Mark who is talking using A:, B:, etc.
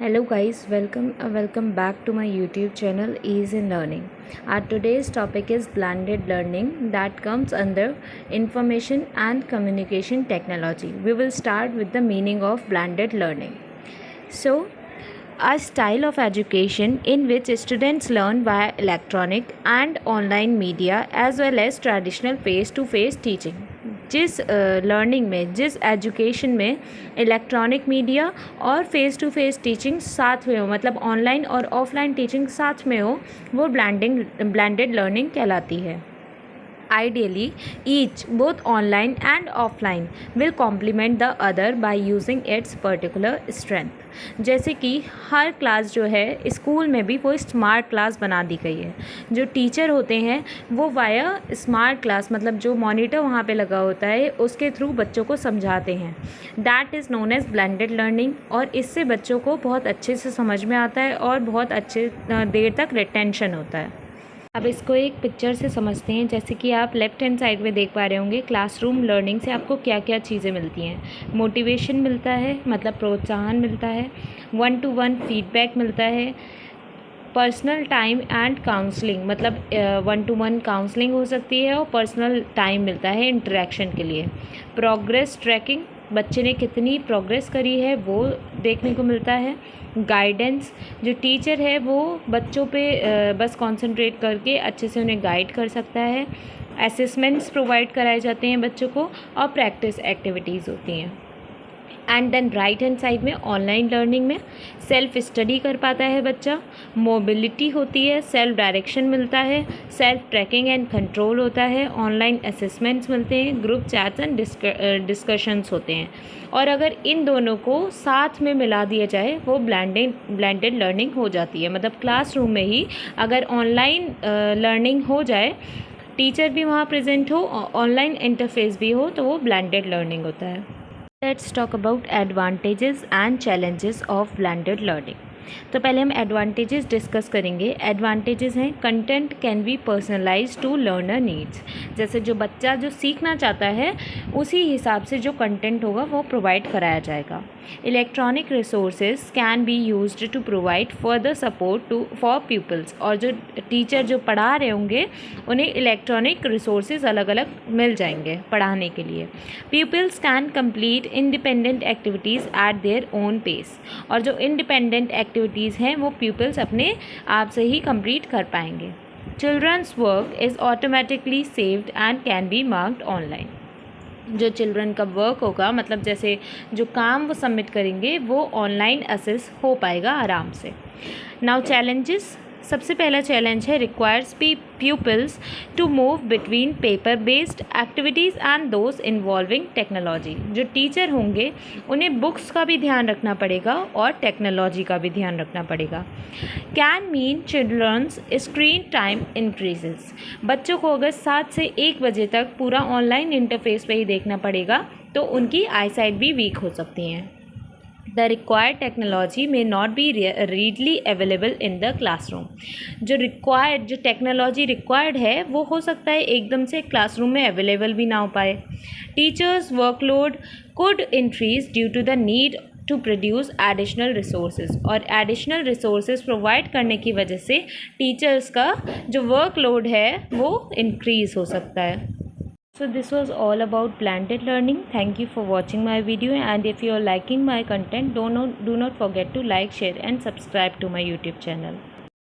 A: Hello guys, welcome back to my YouTube channel Ease in Learning. Our today's topic is blended learning that comes under information and communication technology. We will start with the meaning of blended learning. So, a style of education in which students learn via electronic and online media as well as traditional face to face teaching. जिस learning में, जिस education में electronic media और face to face teaching साथ में हो, मतलब online और ऑफलाइन टीचिंग साथ में हो, वो ब्लेंडेड लर्निंग कहलाती है. Ideally, each, both online and offline, will complement the other by using its particular strength. जैसे कि हर क्लास जो है स्कूल में भी वो स्मार्ट क्लास बना दी गई है. जो टीचर होते हैं वो वाया स्मार्ट क्लास, मतलब जो मॉनिटर वहाँ पे लगा होता है उसके थ्रू बच्चों को समझाते हैं. That is known as blended learning. और इससे बच्चों को बहुत अच्छे से समझ में आता है और बहुत अच्छे देर तक रिटेंशन होता है. अब इसको एक पिक्चर से समझते हैं. जैसे कि आप लेफ़्ट हैंड साइड में देख पा रहे होंगे, क्लासरूम लर्निंग से आपको क्या क्या चीज़ें मिलती हैं. मोटिवेशन मिलता है, मतलब प्रोत्साहन मिलता है. 1-to-1 फीडबैक मिलता है. पर्सनल टाइम एंड काउंसलिंग, मतलब 1-to-1 काउंसलिंग हो सकती है और पर्सनल टाइम मिलता है इंटरेक्शन के लिए. प्रोग्रेस ट्रैकिंग, बच्चे ने कितनी प्रोग्रेस करी है वो देखने को मिलता है. गाइडेंस, जो टीचर है वो बच्चों पे बस कंसंट्रेट करके अच्छे से उन्हें गाइड कर सकता है. असेसमेंट्स प्रोवाइड कराए जाते हैं बच्चों को और प्रैक्टिस एक्टिविटीज़ होती हैं. And then right hand side में ऑनलाइन लर्निंग में सेल्फ स्टडी कर पाता है बच्चा. मोबिलिटी होती है, सेल्फ डायरेक्शन मिलता है, सेल्फ ट्रैकिंग एंड कंट्रोल होता है, ऑनलाइन असेसमेंट्स मिलते हैं, ग्रुप चैट्स एंड डिस्कशंस होते हैं. और अगर इन दोनों को साथ में मिला दिया जाए वो ब्लेंडेड लर्निंग हो जाती है. मतलब क्लासरूम में ही अगर ऑनलाइन लर्निंग हो जाए, टीचर भी वहाँ प्रेजेंट हो, ऑनलाइन इंटरफेस भी हो, तो वो ब्लेंडेड लर्निंग होता है. Let's talk about advantages and challenges of blended learning. तो पहले हम एडवांटेजेस डिस्कस करेंगे. एडवांटेजेस हैं content can be personalise to learner needs. जैसे जो बच्चा जो सीखना चाहता है उसी हिसाब से जो कंटेंट होगा वो प्रोवाइड कराया जाएगा. Electronic resources can be used to provide further support for peoples. और जो टीचर जो पढ़ा रहे होंगे उन्हें इलेक्ट्रॉनिक रिसोर्सेज अलग अलग मिल जाएंगे पढ़ाने के लिए. Peoples can complete independent activities at their own pace. और जो इंडिपेंडेंट एक्टिविटीज़ हैं वो पीपल्स अपने आप से ही कंप्लीट कर पाएंगे. Childrens work is automatically saved and can be marked online. जो चिल्ड्रन का वर्क होगा, मतलब जैसे जो काम वो सबमिट करेंगे वो ऑनलाइन असेस हो पाएगा आराम से. Now challenges. सबसे पहला चैलेंज है requires peoples to move between paper based activities and those involving technology. जो टीचर होंगे उन्हें बुक्स का भी ध्यान रखना पड़ेगा और टेक्नोलॉजी का भी ध्यान रखना पड़ेगा. Can mean childrens screen time increases. बच्चों को अगर 7 से 1 बजे तक पूरा ऑनलाइन इंटरफेस पे ही देखना पड़ेगा तो उनकी आई साइट भी वीक हो सकती हैं. The required technology may not be readily available in the classroom. जो टेक्नोलॉजी रिक्वायर्ड है वो हो सकता है एकदम से क्लासरूम में अवेलेबल भी ना हो पाए. Teachers workload could increase due to the need to produce additional resources. और एडिशनल रिसोर्सेज प्रोवाइड करने की वजह से टीचर्स का जो वर्कलोड है वो इंक्रीज़ हो सकता है. So this was all about blended learning. Thank you for watching my video, and if you are liking my content, do not forget to like, share and subscribe to my YouTube channel.